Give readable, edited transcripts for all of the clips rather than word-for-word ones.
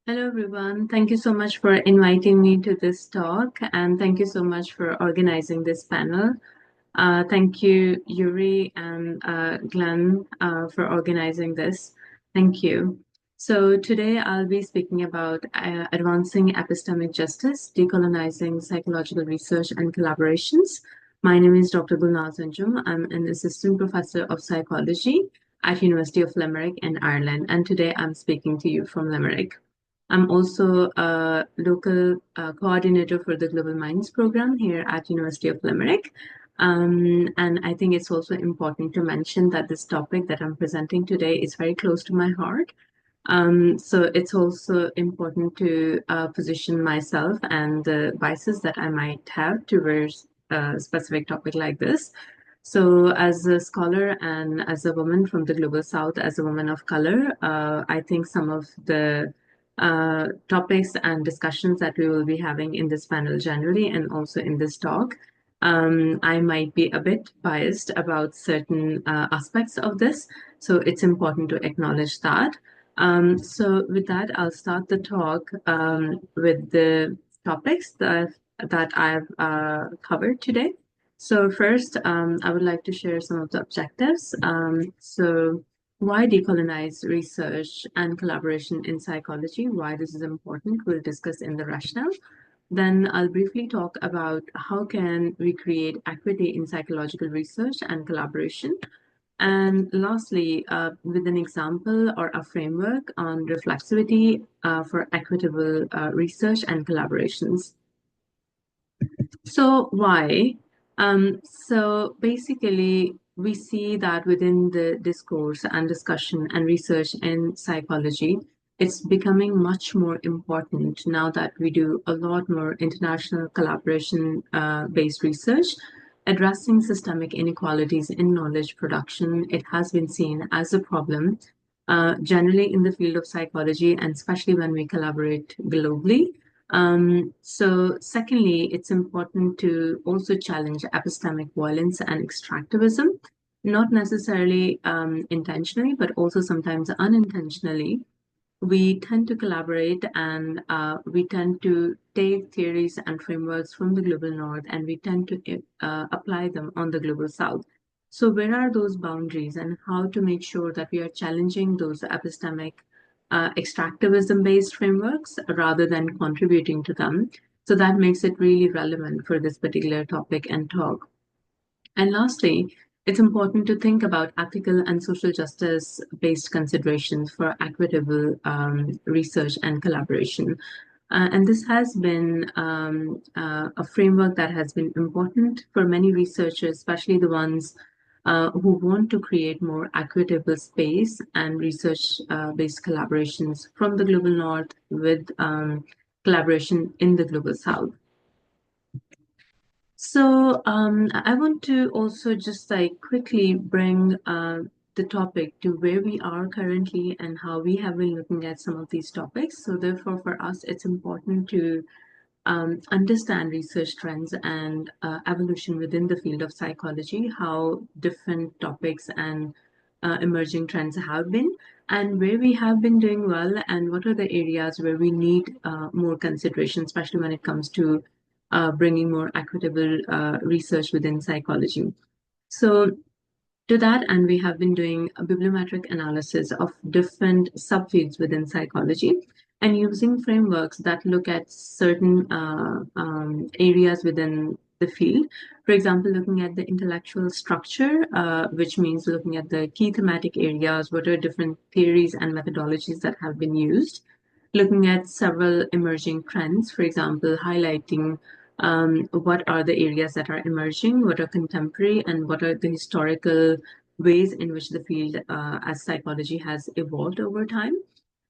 Hello, everyone. Thank you so much for inviting me to this talk, and thank you so much for organizing this panel. Thank you, Yuri and Glenn, for organizing this. Thank you. So today I'll be speaking about advancing epistemic justice, decolonizing psychological research and collaborations. My name is Dr. Gulnaz Anjum. I'm an assistant professor of psychology at University of Limerick in Ireland, and today I'm speaking to you from Limerick. I'm also a local coordinator for the Global Minds program here at University of Limerick. And I think it's also important to mention that this topic that I'm presenting today is very close to my heart. So it's also important to position myself and the biases that I might have towards a specific topic like this. So, as a scholar and as a woman from the Global South, as a woman of color, I think some of the topics and discussions that we will be having in this panel generally and also in this talk, I might be a bit biased about certain aspects of this. So, it's important to acknowledge that. So with that, I'll start the talk with the topics that I've covered today. So first, I would like to share some of the objectives. So why decolonize research and collaboration in psychology? Why this is important? We'll discuss in the rationale. Then I'll briefly talk about how can we create equity in psychological research and collaboration. And lastly, with an example or a framework on reflexivity for equitable research and collaborations. So why? So basically, we see that within the discourse and discussion and research in psychology, it's becoming much more important now that we do a lot more international collaboration based research addressing systemic inequalities in knowledge production. It has been seen as a problem generally in the field of psychology, and especially when we collaborate globally. So secondly, it's important to also challenge epistemic violence and extractivism, not necessarily intentionally, but also sometimes unintentionally. We tend to collaborate and we tend to take theories and frameworks from the global north and we tend to apply them on the global south. So, where are those boundaries and how to make sure that we are challenging those epistemic extractivism based frameworks rather than contributing to them? So, that makes it really relevant for this particular topic and talk. And lastly, it's important to think about ethical and social justice based considerations for equitable research and collaboration. And this has been a framework that has been important for many researchers, especially the ones who want to create more equitable space and research based collaborations from the global north with collaboration in the global south. So I want to also just like quickly bring the topic to where we are currently and how we have been looking at some of these topics. So therefore, for us, it's important to understand research trends and evolution within the field of psychology, how different topics and emerging trends have been, and where we have been doing well, and what are the areas where we need more consideration, especially when it comes to bringing more equitable research within psychology. So to that end, we have been doing a bibliometric analysis of different subfields within psychology and using frameworks that look at certain areas within the field. For example, looking at the intellectual structure, which means looking at the key thematic areas, what are different theories and methodologies that have been used, looking at several emerging trends, for example, highlighting what are the areas that are emerging, what are contemporary, and what are the historical ways in which the field as psychology has evolved over time.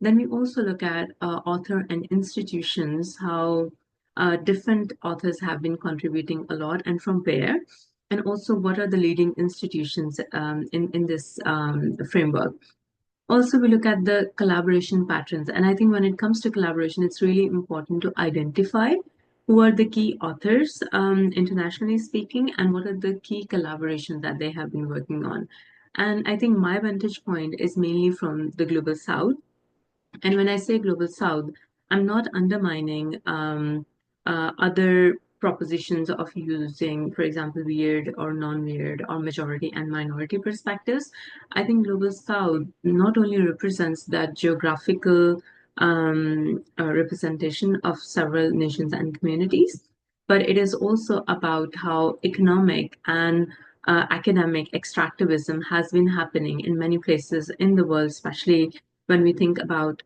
Then we also look at author and institutions, how different authors have been contributing a lot and from where, and also what are the leading institutions in this framework. Also, we look at the collaboration patterns. And I think when it comes to collaboration, it's really important to identify who are the key authors, internationally speaking, and what are the key collaborations that they have been working on. And I think my vantage point is mainly from the global south. And when I say global south, I'm not undermining other propositions of using, for example, weird or non-weird or majority and minority perspectives. I think global south not only represents that geographical representation of several nations and communities, but it is also about how economic and academic extractivism has been happening in many places in the world, especially when we think about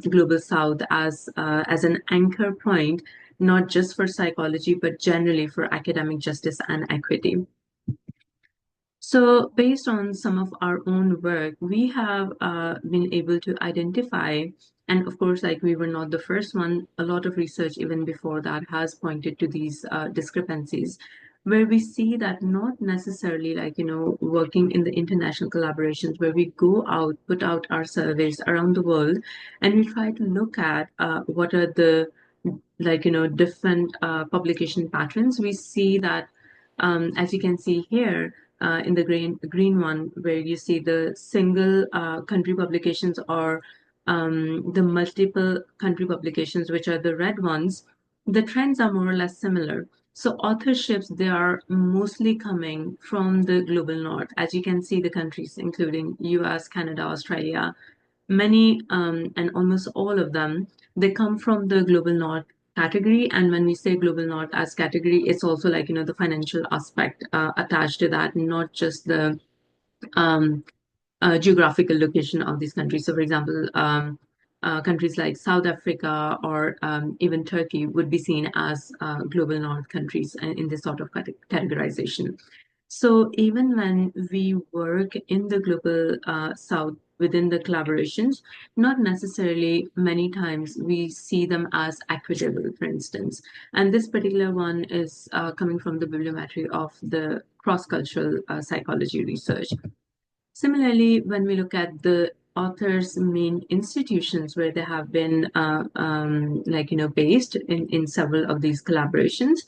global south as an anchor point, not just for psychology but generally for academic justice and equity. So based on some of our own work, we have been able to identify, and of course, like we were not the first one, a lot of research even before that has pointed to these discrepancies, where we see that not necessarily like, working in the international collaborations where we go out, put out our surveys around the world, and we try to look at what are the different publication patterns. We see that, as you can see here, in the green one, where you see the single country publications or the multiple country publications, which are the red ones, the trends are more or less similar. So authorships, they are mostly coming from the global north. As you can see, the countries including US, Canada, Australia, many and almost all of them, they come from the global north category. And when we say global north as category, it's also like, the financial aspect attached to that, not just the um, geographical location of these countries. So, for example, countries like South Africa or even Turkey would be seen as global north countries in this sort of categorization. So even when we work in the global south within the collaborations, not necessarily many times we see them as equitable, for instance. And this particular one is coming from the bibliometry of the cross-cultural psychology research. Similarly, when we look at the author's main institutions where they have been based in several of these collaborations,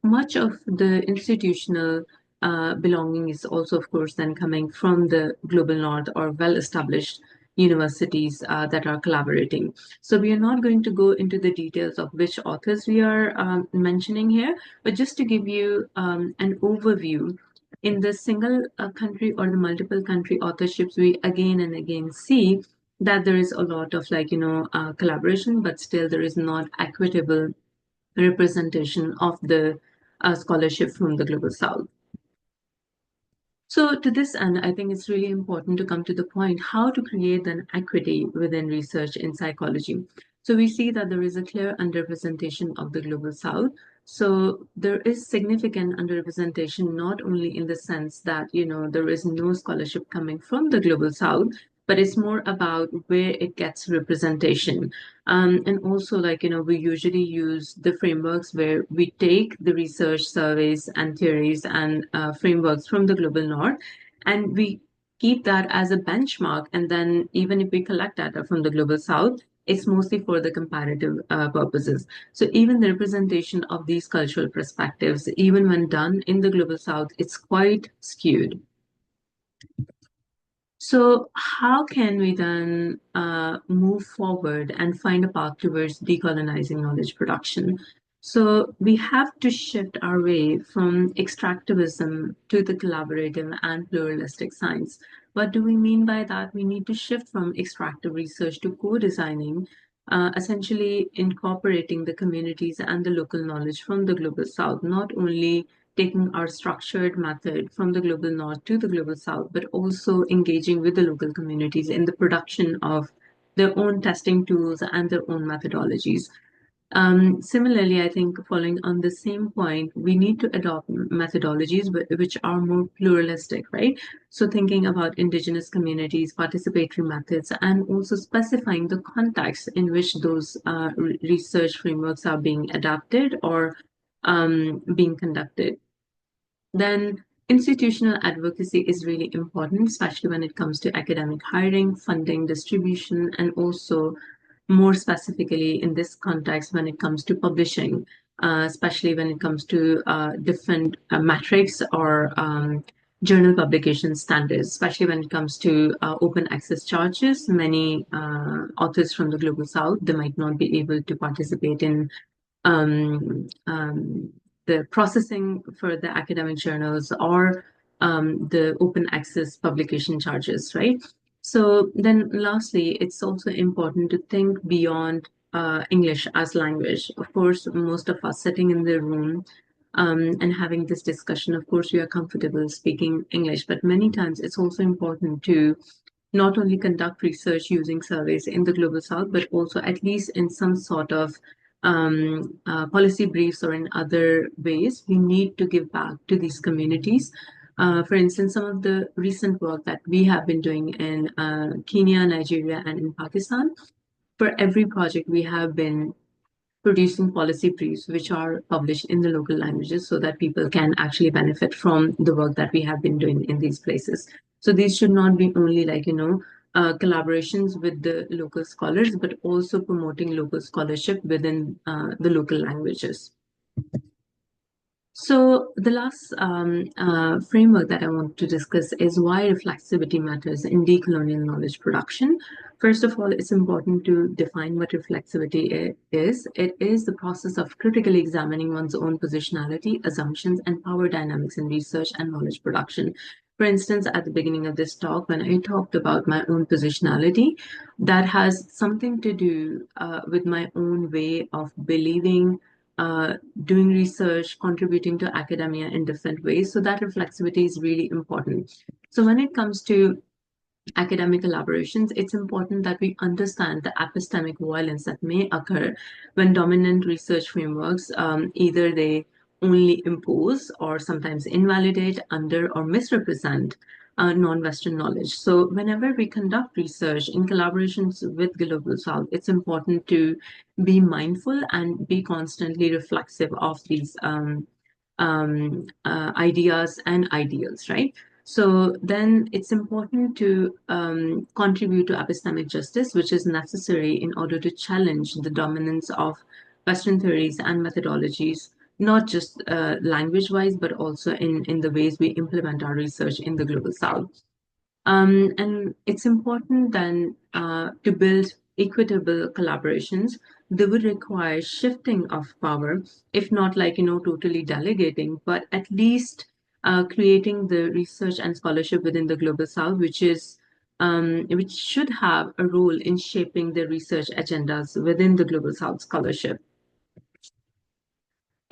much of the institutional belonging is also, of course, then coming from the global north or well-established universities that are collaborating. So we are not going to go into the details of which authors we are mentioning here, but just to give you an overview, in the single country or the multiple country authorships, we again and again see that there is a lot of collaboration, but still there is not equitable representation of the scholarship from the global south. So to this end, I think it's really important to come to the point how to create an equity within research in psychology. So we see that there is a clear underrepresentation of the global south. So there is significant underrepresentation, not only in the sense that, there is no scholarship coming from the global south, but it's more about where it gets representation. And also, we usually use the frameworks where we take the research surveys and theories and frameworks from the global north, and we keep that as a benchmark. And then, even if we collect data from the global south, it's mostly for the comparative purposes. So even the representation of these cultural perspectives, even when done in the global south, it's quite skewed. So how can we then move forward and find a path towards decolonizing knowledge production? So we have to shift our way from extractivism to the collaborative and pluralistic science. What do we mean by that? We need to shift from extractive research to co-designing, essentially incorporating the communities and the local knowledge from the global south, not only taking our structured method from the global north to the global south, but also engaging with the local communities in the production of their own testing tools and their own methodologies. Similarly, I think following on the same point, we need to adopt methodologies which are more pluralistic, right? So thinking about indigenous communities, participatory methods, and also specifying the context in which those research frameworks are being adapted or being conducted. Then institutional advocacy is really important, especially when it comes to academic hiring, funding, distribution, and also more specifically in this context when it comes to publishing, especially when it comes to different metrics or journal publication standards, especially when it comes to open access charges. Many authors from the Global South, they might not be able to participate in um, um, the processing for the academic journals or the open access publication charges, right? So then lastly, it's also important to think beyond English as language. Of course, most of us sitting in the room and having this discussion, of course, we are comfortable speaking English, but many times it's also important to not only conduct research using surveys in the Global South, but also at least in some sort of policy briefs or in other ways, we need to give back to these communities. For instance, some of the recent work that we have been doing in Kenya, Nigeria, and in Pakistan, for every project, we have been producing policy briefs which are published in the local languages so that people can actually benefit from the work that we have been doing in these places. So these should not be only like, collaborations with the local scholars, but also promoting local scholarship within the local languages. So the last framework that I want to discuss is why reflexivity matters in decolonial knowledge production. First of all, it's important to define what reflexivity is. It is the process of critically examining one's own positionality, assumptions, and power dynamics in research and knowledge production. For instance, at the beginning of this talk, when I talked about my own positionality, that has something to do with my own way of believing, uh, doing research, contributing to academia in different ways. So that reflexivity is really important. So when it comes to academic collaborations, it's important that we understand the epistemic violence that may occur when dominant research frameworks either they only impose or sometimes invalidate, under, or misrepresent non-Western knowledge. So whenever we conduct research in collaborations with Global South, it's important to be mindful and be constantly reflexive of these ideas and ideals, right? So then it's important to contribute to epistemic justice, which is necessary in order to challenge the dominance of Western theories and methodologies, not just language-wise, but also in the ways we implement our research in the Global South. And it's important then to build equitable collaborations. They would require shifting of power, if not like, totally delegating, but at least creating the research and scholarship within the Global South, which should have a role in shaping the research agendas within the Global South scholarship.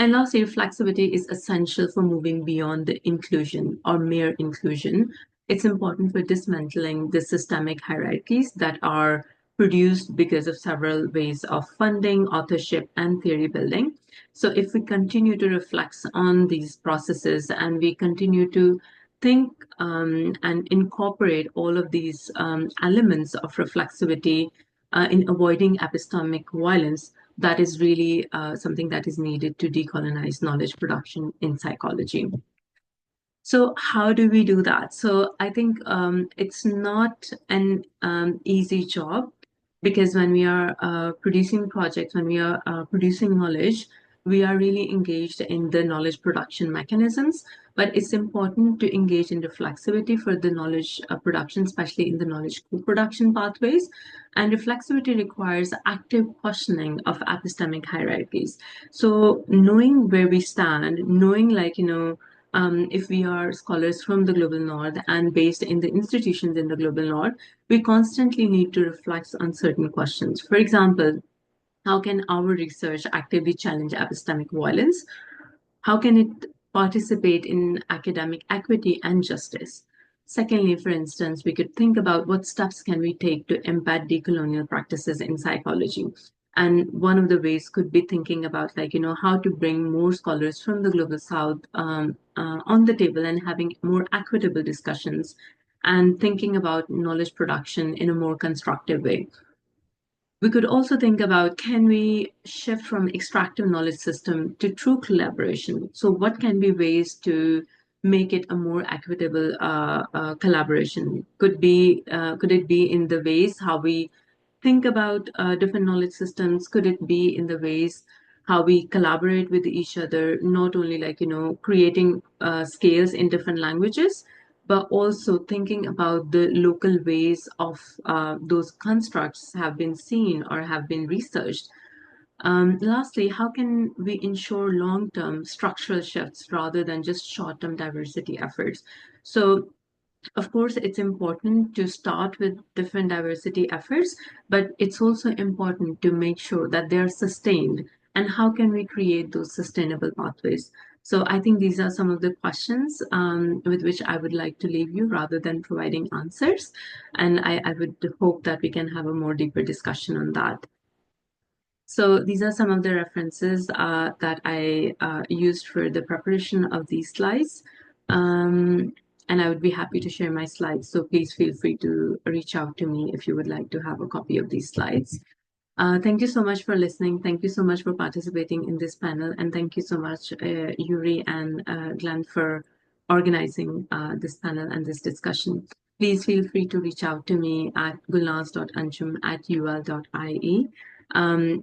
And lastly, reflexivity is essential for moving beyond the inclusion or mere inclusion. It's important for dismantling the systemic hierarchies that are produced because of several ways of funding, authorship, and theory building. So if we continue to reflect on these processes and we continue to think and incorporate all of these elements of reflexivity in avoiding epistemic violence, that is really something that is needed to decolonize knowledge production in psychology. So how do we do that? So I think it's not an easy job, because when we are producing projects, when we are producing knowledge, we are really engaged in the knowledge production mechanisms. But it's important to engage in reflexivity for the knowledge production, especially in the knowledge co-production pathways. And reflexivity requires active questioning of epistemic hierarchies. So knowing where we stand, knowing if we are scholars from the global north and based in the institutions in the global north, we constantly need to reflect on certain questions. For example, how can our research actively challenge epistemic violence? How can it participate in academic equity and justice? Secondly, for instance, we could think about what steps can we take to embed decolonial practices in psychology. And one of the ways could be thinking about how to bring more scholars from the global south on the table and having more equitable discussions and thinking about knowledge production in a more constructive way. We could also think about, can we shift from extractive knowledge system to true collaboration? So what can be ways to make it a more equitable collaboration? Could it be in the ways how we think about different knowledge systems? Could it be in the ways how we collaborate with each other, not only creating scales in different languages, but also thinking about the local ways of those constructs have been seen or have been researched. Lastly, how can we ensure long-term structural shifts rather than just short-term diversity efforts? So of course, it's important to start with different diversity efforts, but it's also important to make sure that they're sustained. And how can we create those sustainable pathways? So I think these are some of the questions with which I would like to leave you rather than providing answers. And I would hope that we can have a more deeper discussion on that. So these are some of the references that I used for the preparation of these slides. And I would be happy to share my slides. So please feel free to reach out to me if you would like to have a copy of these slides. Thank you so much for listening. Thank you so much for participating in this panel. And thank you so much, Yuri and Glenn, for organizing this panel and this discussion. Please feel free to reach out to me at gulnaz.anjum@ul.ie.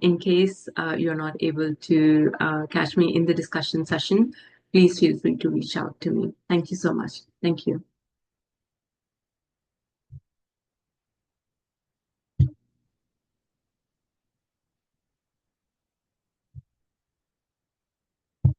In case you're not able to catch me in the discussion session, please feel free to reach out to me. Thank you so much. Thank you.